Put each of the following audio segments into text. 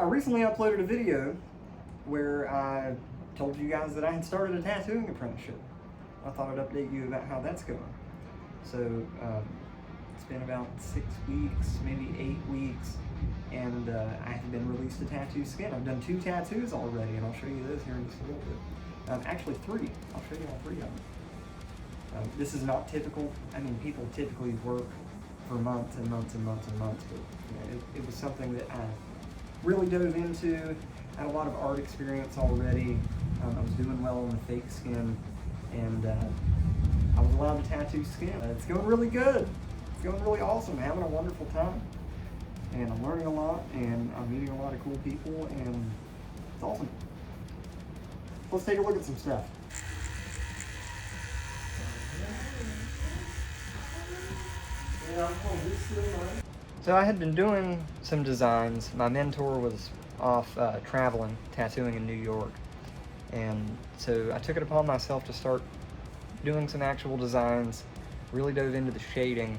I recently uploaded a video where I told you guys that I had started a tattooing apprenticeship. I thought I'd update you about how that's going. So it's been about 6 weeks, maybe 8 weeks, and I have been released to tattoo skin. I've done 2 tattoos already, and I'll show you those here in just a little bit. Actually 3. I'll show you all 3 of them. This is not typical. I mean, people typically work for months and months and months and months, but you know, it was something that I really dove into. I had a lot of art experience already. I was doing well on the fake skin, and I was allowed to tattoo skin. It's going really good. It's going really awesome. I'm having a wonderful time, and I'm learning a lot, and I'm meeting a lot of cool people, and it's awesome. Let's take a look at some stuff. So I had been doing some designs. My mentor was off traveling, tattooing in New York. And so I took it upon myself to start doing some actual designs, really dove into the shading.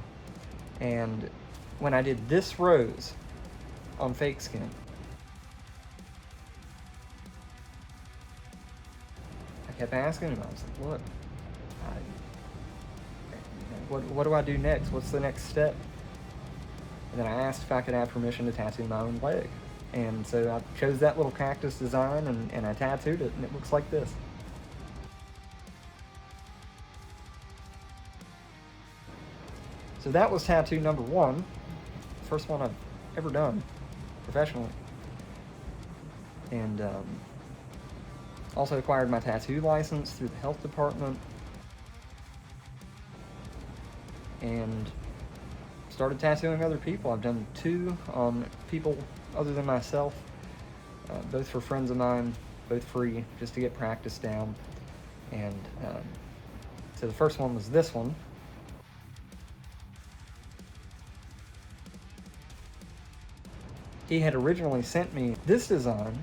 And when I did this rose on fake skin, I kept asking him, I was like, look, what do I do next? What's the next step? And then I asked if I could have permission to tattoo my own leg. And so I chose that little cactus design and I tattooed it, and it looks like this. So that was tattoo number 1, first one I've ever done professionally. And also acquired my tattoo license through the health department, and started tattooing other people. I've done 2 on people other than myself, both for friends of mine, both free, just to get practice down. And so the first one was this one. He had originally sent me this design,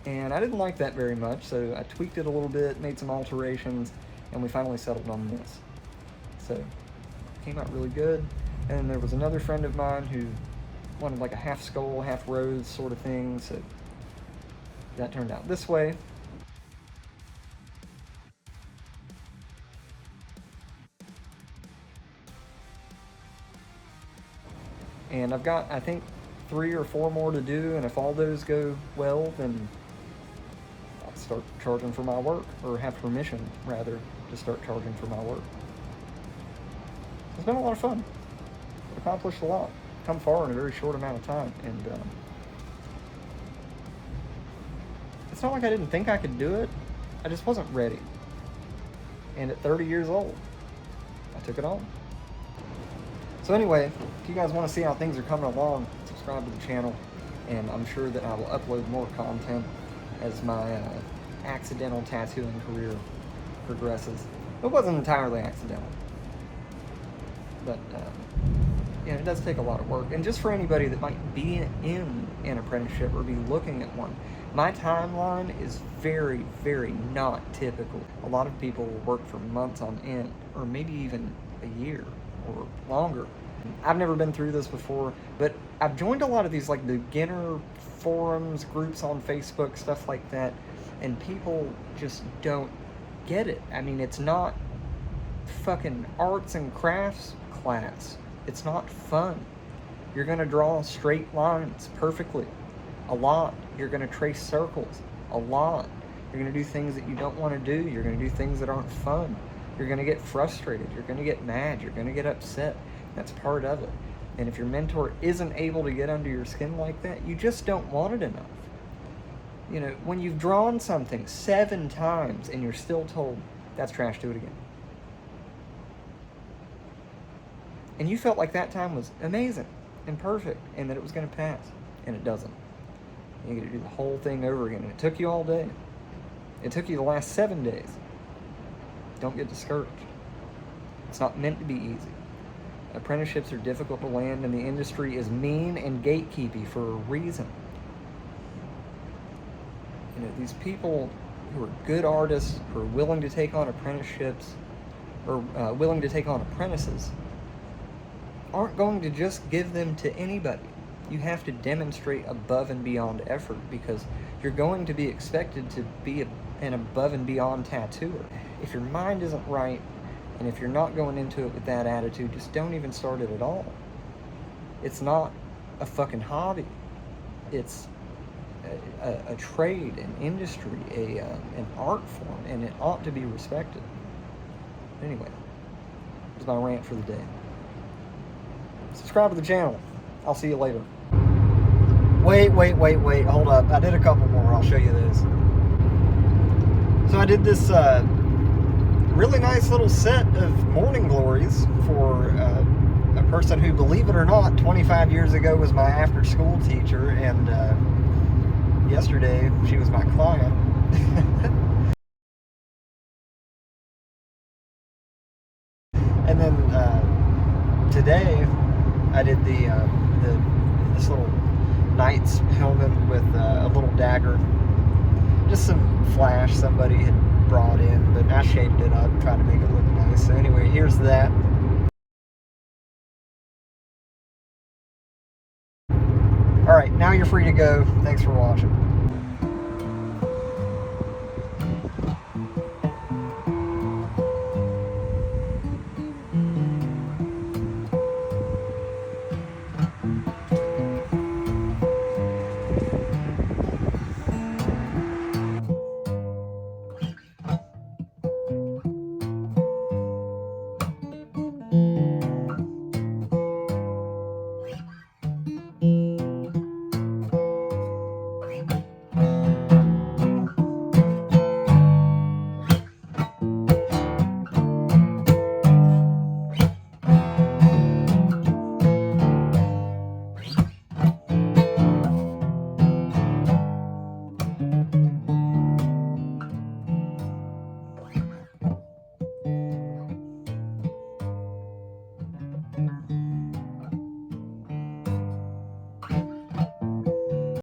and I didn't like that very much, so I tweaked it a little bit, made some alterations, and we finally settled on this. So it came out really good. And then there was another friend of mine who wanted like a half skull, half rose sort of thing, so that turned out this way. And I've got, I think, 3 or 4 more to do, and if all those go well, then I'll start charging for my work, or have permission, rather, to start charging for my work. It's been a lot of fun. I've accomplished a lot, come far in a very short amount of time, and it's not like I didn't think I could do it, I just wasn't ready. And at 30 years old, I took it on. So anyway, if you guys want to see how things are coming along, subscribe to the channel, and I'm sure that I will upload more content as my accidental tattooing career progresses. It wasn't entirely accidental, but yeah, it does take a lot of work. And just for anybody that might be in an apprenticeship or be looking at one, my timeline is very, very not typical. A lot of people work for months on end, or maybe even a year or longer. I've never been through this before, but I've joined a lot of these like beginner forums, groups on Facebook, stuff like that, and people just don't get it. I mean, it's not fucking arts and crafts class. It's not fun. You're gonna draw straight lines perfectly, a lot. You're gonna trace circles, a lot. You're gonna do things that you don't wanna do. You're gonna do things that aren't fun. You're gonna get frustrated. You're gonna get mad. You're gonna get upset. That's part of it. And if your mentor isn't able to get under your skin like that, you just don't want it enough. You know, when you've drawn something 7 times and you're still told, that's trash, do it again. And you felt like that time was amazing and perfect and that it was going to pass, and it doesn't. You got to do the whole thing over again, and it took you all day. It took you the last 7 days. Don't get discouraged. It's not meant to be easy. Apprenticeships are difficult to land, and the industry is mean and gatekeepy for a reason. You know, these people who are good artists, who are willing to take on apprenticeships, or willing to take on apprentices, aren't going to just give them to anybody. You have to demonstrate above and beyond effort, because you're going to be expected to be an above and beyond tattooer. If your mind isn't right, and if you're not going into it with that attitude, just don't even start it at all. It's not a fucking hobby. It's a trade, an industry, an art form, and it ought to be respected. Anyway, that's my rant for the day. Subscribe to the channel. I'll see you later. Wait, hold up. I did a couple more. I'll show you this. So I did this really nice little set of morning glories for a person who, believe it or not, 25 years ago was my after-school teacher, and yesterday she was my client. And then today I did this little knight's helmet with a little dagger. Just some flash somebody had brought in, but I shaped it up, tried to make it look nice. So anyway, here's that. Alright, now you're free to go. Thanks for watching.